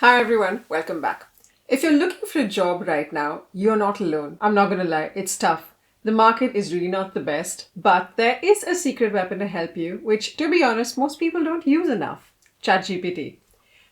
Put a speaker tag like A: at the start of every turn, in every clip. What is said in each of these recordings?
A: Hi everyone, welcome back. If you're looking for a job right now, you're not alone. I'm not gonna lie, it's tough. The market is really not the best, but there is a secret weapon to help you, which, to be honest, most people don't use enough. ChatGPT.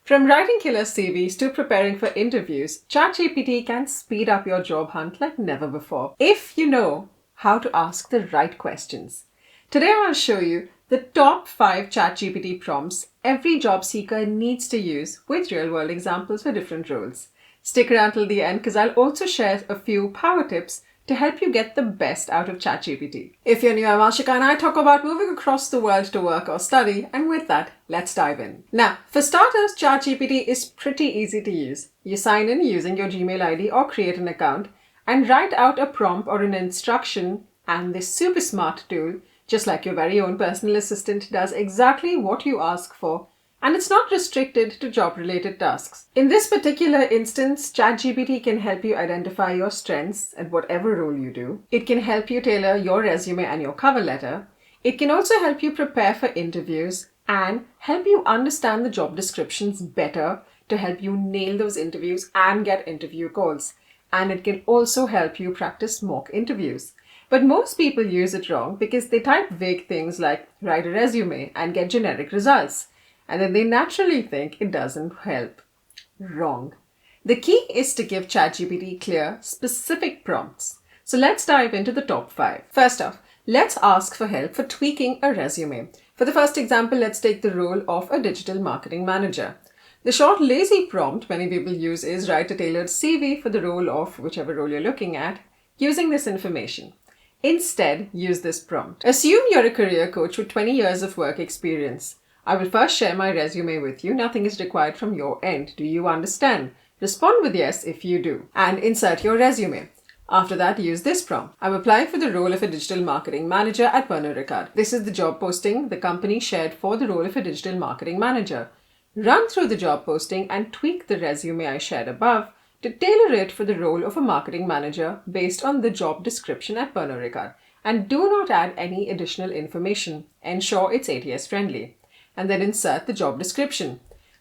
A: From writing killer CVs to preparing for interviews, ChatGPT can speed up your job hunt like never before, if you know how to ask the right questions. Today I'll show you the top 5 ChatGPT prompts every job seeker needs to use with real-world examples for different roles. Stick around till the end because I'll also share a few power tips to help you get the best out of ChatGPT. If you're new, I'm Ashika and I talk about moving across the world to work or study, and with that, let's dive in. Now, for starters, ChatGPT is pretty easy to use. You sign in using your Gmail ID or create an account and write out a prompt or an instruction, and this super smart tool, just like your very own personal assistant, does exactly what you ask for, and it's not restricted to job-related tasks. In this particular instance, ChatGPT can help you identify your strengths at whatever role you do. It can help you tailor your resume and your cover letter. It can also help you prepare for interviews and help you understand the job descriptions better to help you nail those interviews and get interview calls. And it can also help you practice mock interviews. But most people use it wrong because they type vague things like write a resume and get generic results. And then they naturally think it doesn't help. Wrong. The key is to give ChatGPT clear, specific prompts. So let's dive into the top 5. First off, let's ask for help for tweaking a resume. For the first example, let's take the role of a digital marketing manager. The short, lazy prompt many people use is write a tailored CV for the role of whichever role you're looking at using this information. Instead, use this prompt. Assume you're a career coach with 20 years of work experience. I will first share my resume with you. Nothing is required from your end. Do you understand? Respond with yes if you do. And insert your resume. After that, use this prompt. I'm applying for the role of a digital marketing manager at Pernod Ricard. This is the job posting the company shared for the role of a digital marketing manager. Run through the job posting and tweak the resume I shared above to tailor it for the role of a marketing manager based on the job description at Pernod Ricard. And do not add any additional information. Ensure it's ATS friendly. And then insert the job description.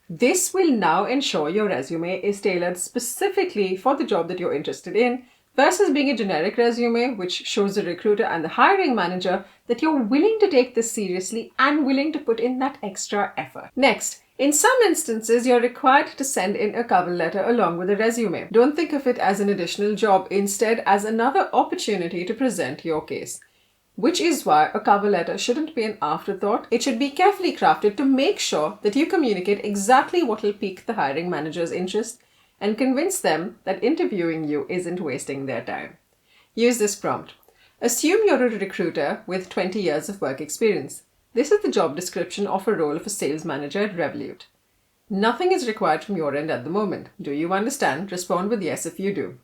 A: This will now ensure your resume is tailored specifically for the job that you're interested in versus being a generic resume which shows the recruiter and the hiring manager that you're willing to take this seriously and willing to put in that extra effort. Next, in some instances, you're required to send in a cover letter along with a resume. Don't think of it as an additional job, instead as another opportunity to present your case. Which is why a cover letter shouldn't be an afterthought. It should be carefully crafted to make sure that you communicate exactly what will pique the hiring manager's interest and convince them that interviewing you isn't wasting their time. Use this prompt. Assume you're a recruiter with 20 years of work experience. This is the job description of a role of a sales manager at Revolut. Nothing is required from your end at the moment. Do you understand? Respond with yes if you do.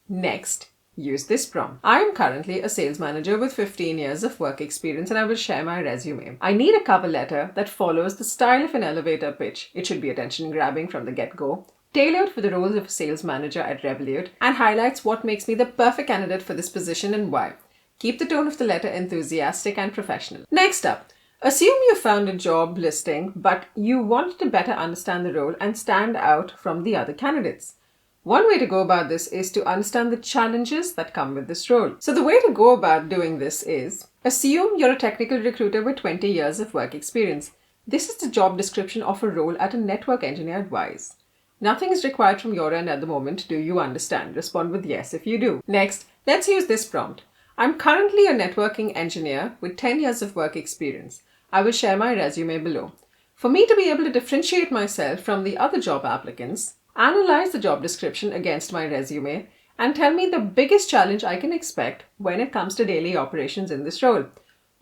A: Next, use this prompt. I am currently a sales manager with 15 years of work experience and I will share my resume. I need a cover letter that follows the style of an elevator pitch. It should be attention-grabbing from the get-go, tailored for the role of a sales manager at Revolut, and highlights what makes me the perfect candidate for this position and why. Keep the tone of the letter enthusiastic and professional. Next up, assume you found a job listing, but you want to better understand the role and stand out from the other candidates. One way to go about this is to understand the challenges that come with this role. So the way to go about doing this is, assume you're a technical recruiter with 20 years of work experience. This is the job description of a role at a network engineer at Wise. Nothing is required from your end at the moment. Do you understand? Respond with yes if you do. Next, let's use this prompt. I'm currently a networking engineer with 10 years of work experience. I will share my resume below. For me to be able to differentiate myself from the other job applicants, analyze the job description against my resume, and tell me the biggest challenge I can expect when it comes to daily operations in this role.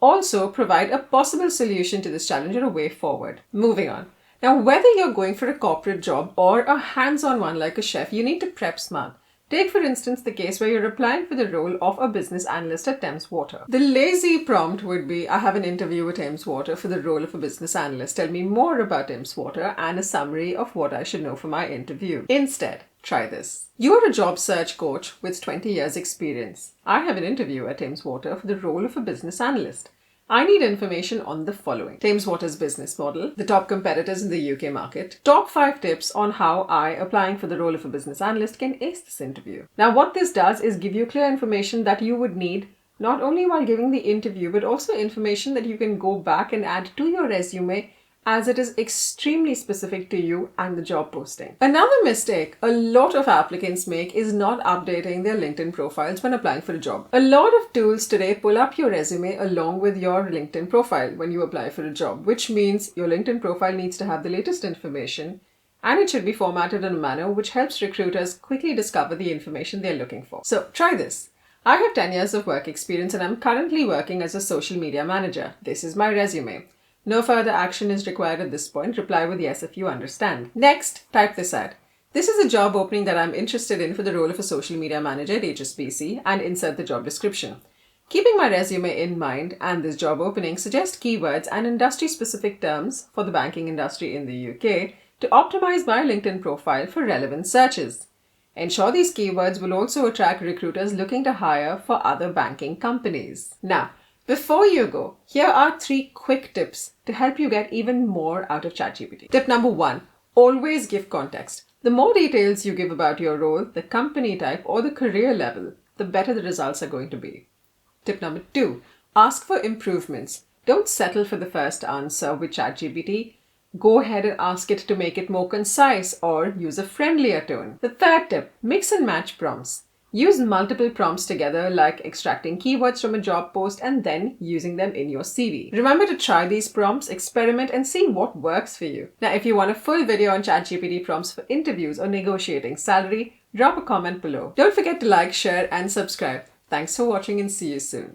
A: Also, provide a possible solution to this challenge or a way forward. Moving on. Now, whether you're going for a corporate job or a hands-on one like a chef, you need to prep smart. Take, for instance, the case where you're applying for the role of a business analyst at Thames Water. The lazy prompt would be, I have an interview with Thames Water for the role of a business analyst. Tell me more about Thames Water and a summary of what I should know for my interview. Instead, try this. You're a job search coach with 20 years experience. I have an interview at Thames Water for the role of a business analyst. I need information on the following: Thames Water's business model, the top competitors in the UK market, top 5 tips on how I, applying for the role of a business analyst, can ace this interview. Now, what this does is give you clear information that you would need not only while giving the interview, but also information that you can go back and add to your resume, as it is extremely specific to you and the job posting. Another mistake a lot of applicants make is not updating their LinkedIn profiles when applying for a job. A lot of tools today pull up your resume along with your LinkedIn profile when you apply for a job, which means your LinkedIn profile needs to have the latest information, and it should be formatted in a manner which helps recruiters quickly discover the information they're looking for. So try this. I have 10 years of work experience and I'm currently working as a social media manager. This is my resume. No further action is required at this point. Reply with yes if you understand. Next, type this out. This is a job opening that I'm interested in for the role of a social media manager at HSBC, and insert the job description. Keeping my resume in mind and this job opening, suggest keywords and industry-specific terms for the banking industry in the UK to optimize my LinkedIn profile for relevant searches. Ensure these keywords will also attract recruiters looking to hire for other banking companies. Now, before you go, here are 3 quick tips to help you get even more out of ChatGPT. Tip number 1, always give context. The more details you give about your role, the company type, or the career level, the better the results are going to be. Tip number 2, ask for improvements. Don't settle for the first answer with ChatGPT. Go ahead and ask it to make it more concise or use a friendlier tone. The third tip, mix and match prompts. Use multiple prompts together, like extracting keywords from a job post and then using them in your CV. Remember to try these prompts, experiment, and see what works for you. Now, if you want a full video on ChatGPT prompts for interviews or negotiating salary, drop a comment below. Don't forget to like, share, and subscribe. Thanks for watching and see you soon.